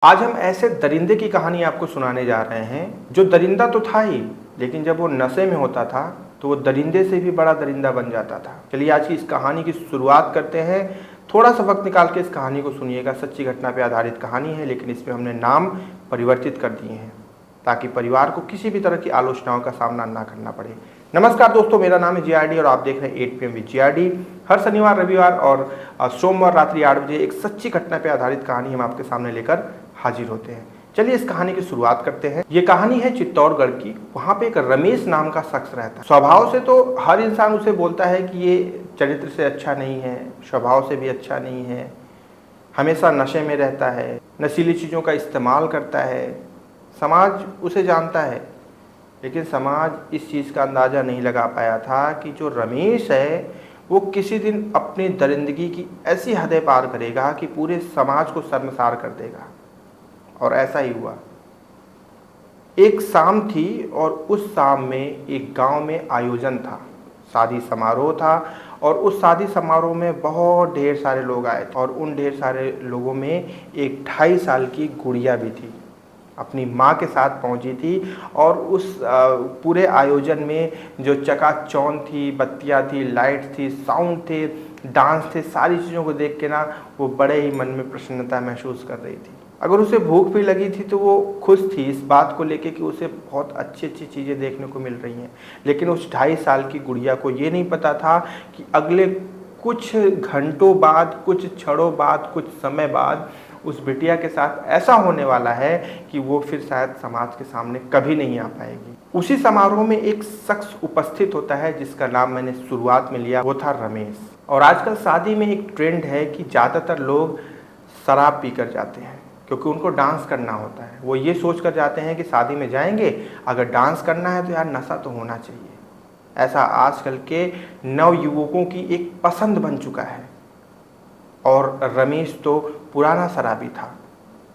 आज हम ऐसे दरिंदे की कहानी आपको सुनाने जा रहे हैं जो दरिंदा तो था ही, लेकिन जब वो नशे में होता था तो वो दरिंदे से भी बड़ा दरिंदा बन जाता था। चलिए आज की इस कहानी की शुरुआत करते हैं। थोड़ा सा वक्त निकाल के इस कहानी को सुनिएगा। सच्ची घटना पर आधारित कहानी है, लेकिन इसमें हमने नाम परिवर्तित कर दिए हैं ताकि परिवार को किसी भी तरह की आलोचनाओं का सामना ना करना पड़े। नमस्कार दोस्तों, मेरा नाम है जीआरडी और आप देख रहे हैं 8 PM विद जीआरडी। हर शनिवार, रविवार और सोमवार रात्रि 8 बजे एक सच्ची घटना पर आधारित कहानी हम आपके सामने लेकर हाजिर होते हैं। चलिए इस कहानी की शुरुआत करते हैं। ये कहानी है चित्तौड़गढ़ की। वहाँ पे एक रमेश नाम का शख्स रहता है। स्वभाव से तो हर इंसान उसे बोलता है कि ये चरित्र से अच्छा नहीं है, स्वभाव से भी अच्छा नहीं है, हमेशा नशे में रहता है, नशीली चीज़ों का इस्तेमाल करता है। समाज उसे जानता है, लेकिन समाज इस चीज़ का अंदाज़ा नहीं लगा पाया था कि जो रमेश है वो किसी दिन अपनी दरिंदगी की ऐसी हदें पार करेगा कि पूरे समाज को शर्मसार कर देगा। और ऐसा ही हुआ। एक शाम थी और उस शाम में एक गांव में आयोजन था, शादी समारोह था। और उस शादी समारोह में बहुत ढेर सारे लोग आए थे और उन ढेर सारे लोगों में एक 2.5 साल की गुड़िया भी थी, अपनी माँ के साथ पहुंची थी। और उस पूरे आयोजन में जो चकाचौंध थी, बत्तियाँ थी, लाइट थी, साउंड थे, डांस थे, सारी चीज़ों को देख के ना वो बड़े ही मन में प्रसन्नता महसूस कर रही थी। अगर उसे भूख भी लगी थी तो वो खुश थी इस बात को लेके कि उसे बहुत अच्छी अच्छी चीज़ें देखने को मिल रही हैं। लेकिन उस 2.5 साल की गुड़िया को ये नहीं पता था कि अगले कुछ घंटों बाद, कुछ क्षणों बाद, कुछ समय बाद उस बिटिया के साथ ऐसा होने वाला है कि वो फिर शायद समाज के सामने कभी नहीं आ पाएगी। उसी समारोह में एक शख्स उपस्थित होता है जिसका नाम मैंने शुरुआत में लिया, वो था रमेश। और आजकल शादी में एक ट्रेंड है कि ज़्यादातर लोग शराब पीकर जाते हैं क्योंकि उनको डांस करना होता है। वो ये सोच कर जाते हैं कि शादी में जाएंगे, अगर डांस करना है तो यार नशा तो होना चाहिए। ऐसा आजकल के नव युवकों की एक पसंद बन चुका है। और रमेश तो पुराना शराबी था,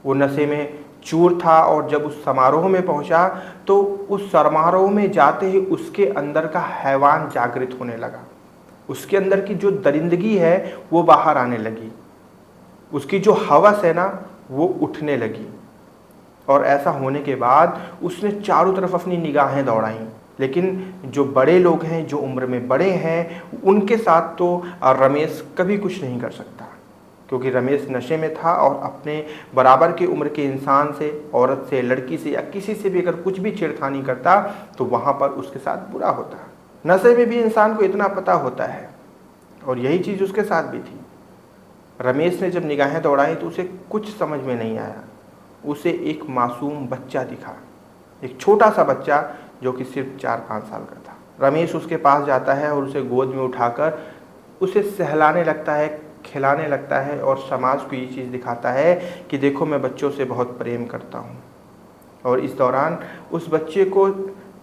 वो नशे में चूर था। और जब उस समारोह में पहुंचा तो उस समारोह में जाते ही उसके अंदर का हैवान जागृत होने लगा। उसके अंदर की जो दरिंदगी है वो बाहर आने लगी, उसकी जो हवस है ना वो उठने लगी। और ऐसा होने के बाद उसने चारों तरफ अपनी निगाहें दौड़ाईं। लेकिन जो बड़े लोग हैं, जो उम्र में बड़े हैं, उनके साथ तो रमेश कभी कुछ नहीं कर सकता, क्योंकि रमेश नशे में था। और अपने बराबर की उम्र के इंसान से, औरत से, लड़की से या किसी से भी अगर कुछ भी छेड़खानी करता तो वहाँ पर उसके साथ बुरा होता। नशे में भी इंसान को इतना पता होता है, और यही चीज़ उसके साथ भी थी। रमेश ने जब निगाहें दौड़ाई तो उसे कुछ समझ में नहीं आया। उसे एक मासूम बच्चा दिखा, एक छोटा सा बच्चा जो कि सिर्फ 4-5 साल का था। रमेश उसके पास जाता है और उसे गोद में उठाकर उसे सहलाने लगता है, खिलाने लगता है और समाज को ये चीज़ दिखाता है कि देखो मैं बच्चों से बहुत प्रेम करता हूँ। और इस दौरान उस बच्चे को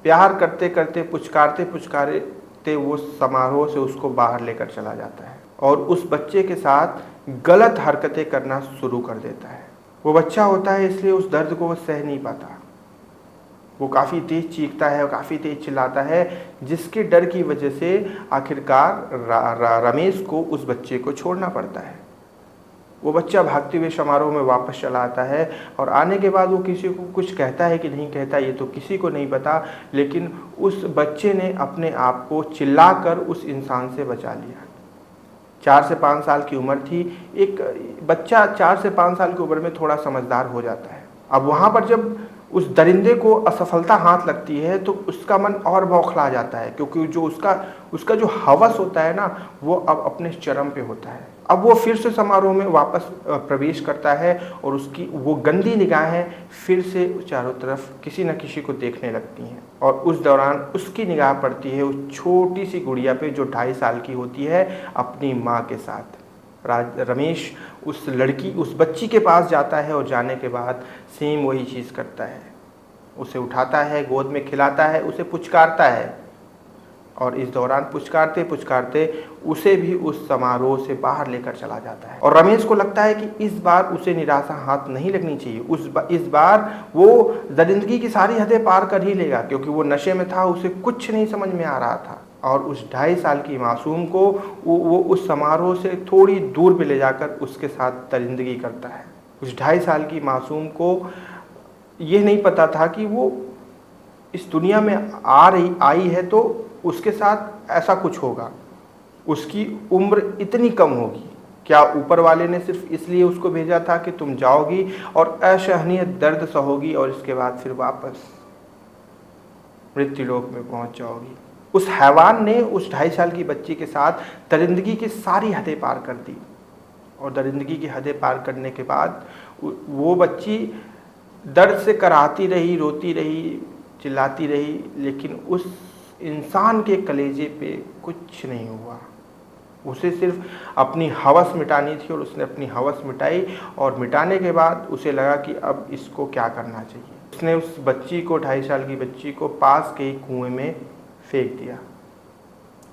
प्यार करते करते, पुचकारते पुचकारते वो समारोह से उसको बाहर लेकर चला जाता है और उस बच्चे के साथ गलत हरकतें करना शुरू कर देता है। वो बच्चा होता है इसलिए उस दर्द को वो सह नहीं पाता। वो काफ़ी तेज चीखता है और काफ़ी तेज चिल्लाता है, जिसके डर की वजह से आखिरकार रमेश को उस बच्चे को छोड़ना पड़ता है। वो बच्चा भागते हुए समारोह में वापस चला आता है और आने के बाद वो किसी को कुछ कहता है कि नहीं कहता ये तो किसी को नहीं पता, लेकिन उस बच्चे ने अपने आप को चिल्लाकर उस इंसान से बचा लिया। 4 से 5 साल की उम्र थी। एक बच्चा 4 से 5 साल की उम्र में थोड़ा समझदार हो जाता है। अब वहाँ पर जब उस दरिंदे को असफलता हाथ लगती है तो उसका मन और बौखला जाता है, क्योंकि जो उसका जो हवस होता है ना वो अब अपने चरम पे होता है। अब वो फिर से समारोह में वापस प्रवेश करता है और उसकी वो गंदी निगाहें फिर से चारों तरफ किसी न किसी को देखने लगती हैं। और उस दौरान उसकी निगाह पड़ती है उस छोटी सी गुड़िया पे जो 2.5 साल की होती है, अपनी माँ के साथ। रमेश उस बच्ची के पास जाता है और जाने के बाद सेम वही चीज़ करता है। उसे उठाता है, गोद में खिलाता है, उसे पुचकारता है और इस दौरान पुचकारते पुचकारते उसे भी उस समारोह से बाहर लेकर चला जाता है। और रमेश को लगता है कि इस बार उसे निराशा हाथ नहीं लगनी चाहिए। इस बार वो दरिंदगी की सारी हदें पार कर ही लेगा, क्योंकि वो नशे में था, उसे कुछ नहीं समझ में आ रहा था। और उस 2.5 साल की मासूम को वो उस समारोह से थोड़ी दूर पे ले जाकर उसके साथ दरिंदगी करता है। उस 2.5 साल की मासूम को ये नहीं पता था कि वो इस दुनिया में आई है तो उसके साथ ऐसा कुछ होगा, उसकी उम्र इतनी कम होगी। क्या ऊपर वाले ने सिर्फ इसलिए उसको भेजा था कि तुम जाओगी और असहनीय दर्द सहोगी और इसके बाद फिर वापस मृत्युलोक में पहुंच जाओगी। उस हैवान ने उस 2.5 साल की बच्ची के साथ दरिंदगी की सारी हदें पार कर दी, और दरिंदगी की हदें पार करने के बाद वो बच्ची दर्द से कराहती रही, रोती रही, चिल्लाती रही, लेकिन उस इंसान के कलेजे पे कुछ नहीं हुआ। उसे सिर्फ अपनी हवस मिटानी थी और उसने अपनी हवस मिटाई, और मिटाने के बाद उसे लगा कि अब इसको क्या करना चाहिए। उसने उस बच्ची को, 2.5 साल की बच्ची को पास के कुएं में फेंक दिया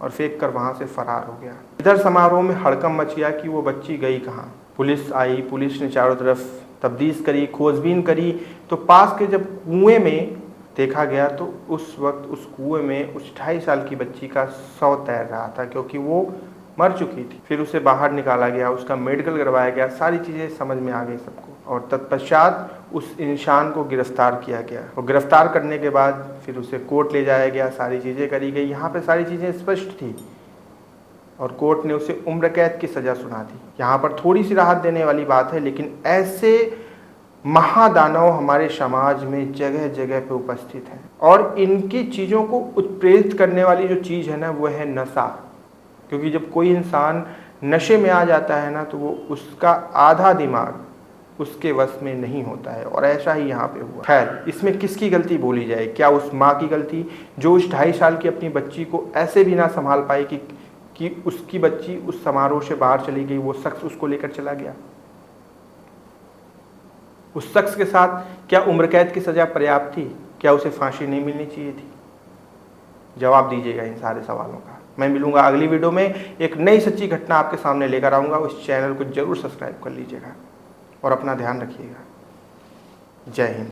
और फेंक कर वहाँ से फरार हो गया। इधर समारोह में हड़कंप मच गया कि वो बच्ची गई कहाँ। पुलिस आई, पुलिस ने चारों तरफ तफ्तीश करी, खोजबीन करी, तो पास के जब कुएं में देखा गया तो उस वक्त उस कुएं में उस 2.5 साल की बच्ची का शव तैर रहा था, क्योंकि वो मर चुकी थी। फिर उसे बाहर निकाला गया, उसका मेडिकल करवाया गया, सारी चीज़ें समझ में आ गई सबको, और तत्पश्चात उस इंसान को गिरफ्तार किया गया। और गिरफ्तार करने के बाद फिर उसे कोर्ट ले जाया गया, सारी चीज़ें करी गई। यहाँ पे सारी चीज़ें स्पष्ट थी और कोर्ट ने उसे उम्र कैद की सज़ा सुना दी। यहाँ पर थोड़ी सी राहत देने वाली बात है, लेकिन ऐसे महादानव हमारे समाज में जगह जगह पे उपस्थित हैं, और इनकी चीज़ों को उत्प्रेरित करने वाली जो चीज़ है ना, वो है नशा। क्योंकि जब कोई इंसान नशे में आ जाता है ना, तो वो उसका आधा दिमाग उसके वश में नहीं होता है, और ऐसा ही यहाँ पे हुआ। खैर, इसमें किसकी गलती बोली जाए? क्या उस माँ की गलती जो उस 2.5 साल की अपनी बच्ची को ऐसे भी ना संभाल पाई कि उसकी बच्ची उस समारोह से बाहर चली गई, वो शख्स उसको लेकर चला गया? उस शख्स के साथ क्या उम्र कैद की सज़ा पर्याप्त थी? क्या उसे फांसी नहीं मिलनी चाहिए थी? जवाब दीजिएगा इन सारे सवालों का। मैं मिलूंगा अगली वीडियो में, एक नई सच्ची घटना आपके सामने लेकर आऊँगा। उस चैनल को जरूर सब्सक्राइब कर लीजिएगा और अपना ध्यान रखिएगा। जय हिंद।